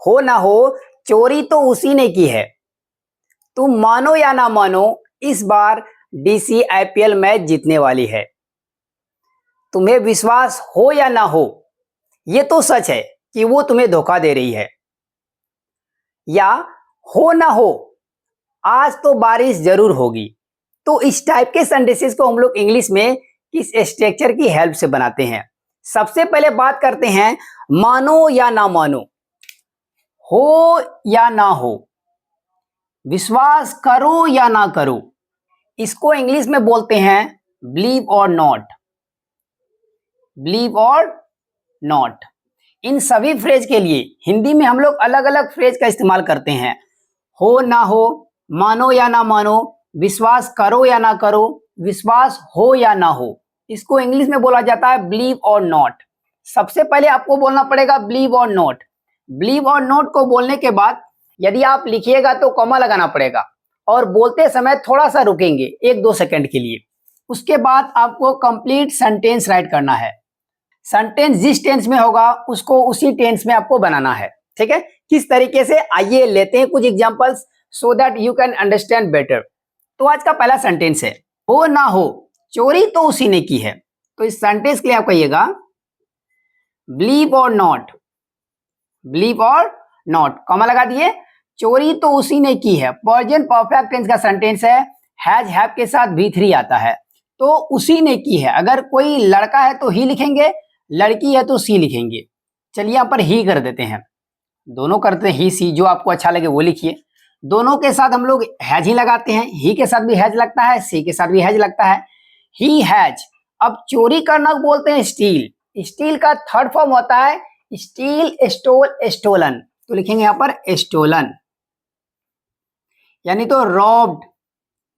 हो ना हो चोरी तो उसी ने की है। तुम मानो या ना मानो, इस बार डीसी आईपीएल मैच जीतने वाली है। तुम्हें विश्वास हो या ना हो, यह तो सच है कि वो तुम्हें धोखा दे रही है। या हो ना हो, आज तो बारिश जरूर होगी। तो इस टाइप के सेंटेंसेस को हम लोग इंग्लिश में किस स्ट्रक्चर की हेल्प से बनाते हैं। सबसे पहले बात करते हैं मानो या ना मानो, हो या ना हो, विश्वास करो या ना करो। इसको इंग्लिश में बोलते हैं बिलीव और नॉट। बिलीव और नॉट, इन सभी फ्रेज के लिए हिंदी में हम लोग अलग अलग फ्रेज का इस्तेमाल करते हैं। हो ना हो, मानो या ना मानो, विश्वास करो या ना करो, विश्वास हो या ना हो, इसको इंग्लिश में बोला जाता है बिलीव और नॉट। सबसे पहले आपको बोलना पड़ेगा बिलीव और नॉट। बिलीव और नॉट को बोलने के बाद यदि आप लिखिएगा तो कॉमा लगाना पड़ेगा और बोलते समय थोड़ा सा रुकेंगे 1-2 सेकंड के लिए। उसके बाद आपको कंप्लीट सेंटेंस राइट करना है। सेंटेंस जिस टेंस में होगा उसको उसी टेंस में आपको बनाना है। ठीक है, किस तरीके से, आइए लेते हैं कुछ examples so that you can understand better. तो आज का पहला सेंटेंस है हो ना हो चोरी तो उसी ने की है। तो इस सेंटेंस के लिए आप कहिएगा बिलीव और नॉट, बिलीव और नॉट, कॉमा लगा दिए, चोरी तो उसी ने की है। प्रेजेंट परफेक्ट टेंस का सेंटेंस है, हैज हैव के साथ V3 आता है, तो उसी ने की है। अगर कोई लड़का है तो ही लिखेंगे, लड़की है तो सी लिखेंगे। चलिए यहां पर ही कर देते हैं, दोनों करते हैं ही सी, जो आपको अच्छा लगे वो लिखिए। दोनों के साथ हम लोग हैज ही लगाते हैं, ही के साथ भी हैज लगता है, सी के साथ भी हैज लगता है, ही हैज। अब चोरी करना बोलते हैं स्टील, स्टील का थर्ड फॉर्म होता है स्टील, स्टोल, स्टोलन, तो लिखेंगे यहां पर स्टोलन, यानी तो रॉब्ड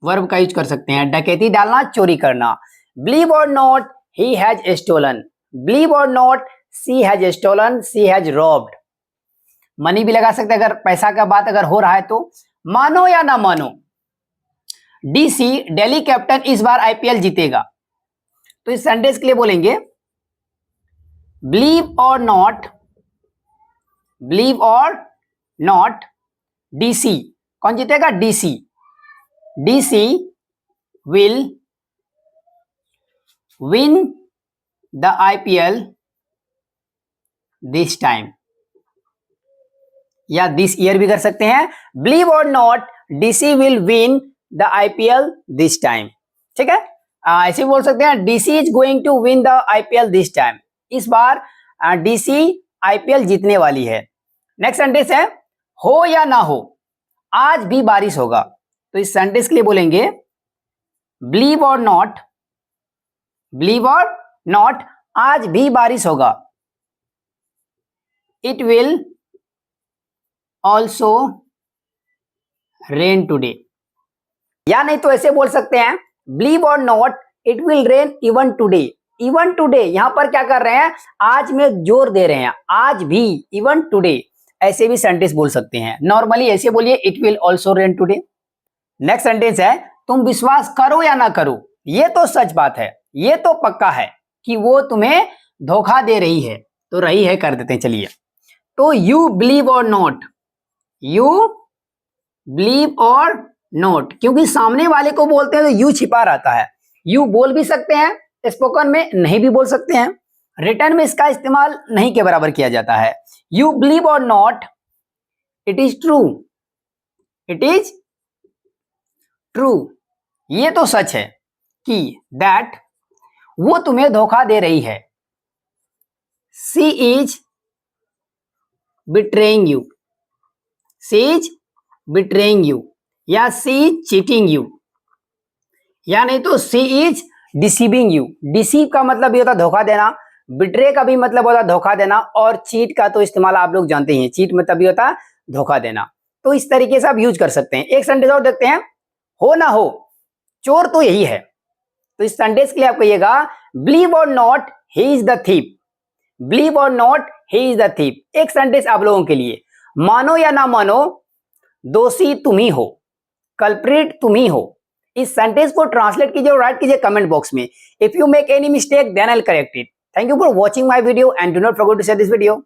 वर्ब का यूज कर सकते हैं, डकैती डालना, चोरी करना। बिलीव और not he has stolen, believe और not she has stolen, she has robbed. Money भी लगा सकते हैं अगर पैसा का बात अगर हो रहा है तो। मानो या ना मानो, डीसी दिल्ली कैपिटल इस बार आईपीएल जीतेगा। तो इस सेंटेंस के लिए बोलेंगे बिलीव और नॉट, बिलीव और नॉट, डीसी, कौन जीतेगा, DC, DC will win the IPL this time, या दिस ईयर भी कर सकते हैं। बिलीव और not DC will win the IPL this time. ठीक है, ऐसे बोल सकते हैं DC is going to win the IPL this time, इस बार डीसी आईपीएल जीतने वाली है। नेक्स्ट सेंटेंस है हो या ना हो, आज भी बारिश होगा। तो इस सेंटेंस के लिए बोलेंगे बिलीव और नॉट, बिलीव और नॉट, आज भी बारिश होगा। It will also rain today, या नहीं तो ऐसे बोल सकते हैं बिलीव और not it will rain even today. Even today यहां पर क्या कर रहे हैं, आज में जोर दे रहे हैं, आज भी, इवन टूडे, ऐसे भी सेंटेंस बोल सकते हैं। नॉर्मली ऐसे बोलिए it will also rain today. Next sentence है तुम विश्वास करो या ना करो, ये तो सच बात है, ये तो पक्का है कि वो तुम्हें धोखा दे रही है। तो रही है कर देते हैं, चलिए। तो यू बिलीव और नॉट, यू बिलीव और नॉट, क्योंकि सामने वाले को बोलते हैं तो यू छिपा रहता है। यू बोल भी सकते हैं, स्पोकन में नहीं भी बोल सकते हैं, रिटर्न में इसका इस्तेमाल नहीं के बराबर किया जाता है। यू बिलीव और not it is true, it is true, ये तो सच है कि दैट वो तुम्हें धोखा दे रही है। She is betraying you, she is betraying you, या सी इज चीटिंग यू, या नहीं तो she is deceiving you. Deceive का मतलब ये होता है धोखा देना, बिट्रे का भी मतलब होता है धोखा देना, और चीट का तो इस्तेमाल आप लोग जानते हैं, चीट मतलब ये होता है धोखा देना। तो इस तरीके से आप यूज कर सकते हैं। एक सेंटेंस और देखते हैं, हो ना हो चोर तो यही है। तो इस सेंटेंस के लिए आप कहिएगा बिलीव और not he is the thief, believe और not he is the thief. एक सेंटेंस आप लोगों के लिए, मानो या ना मानो दोषी तुम ही हो, कल्प्रिट तुम ही हो। इस सेंटेंस को ट्रांसलेट कीजिए और राइट कीजिए कमेंट बॉक्स में। If you make any mistake then I will correct it. Thank you for watching my video and do not forget to share this video.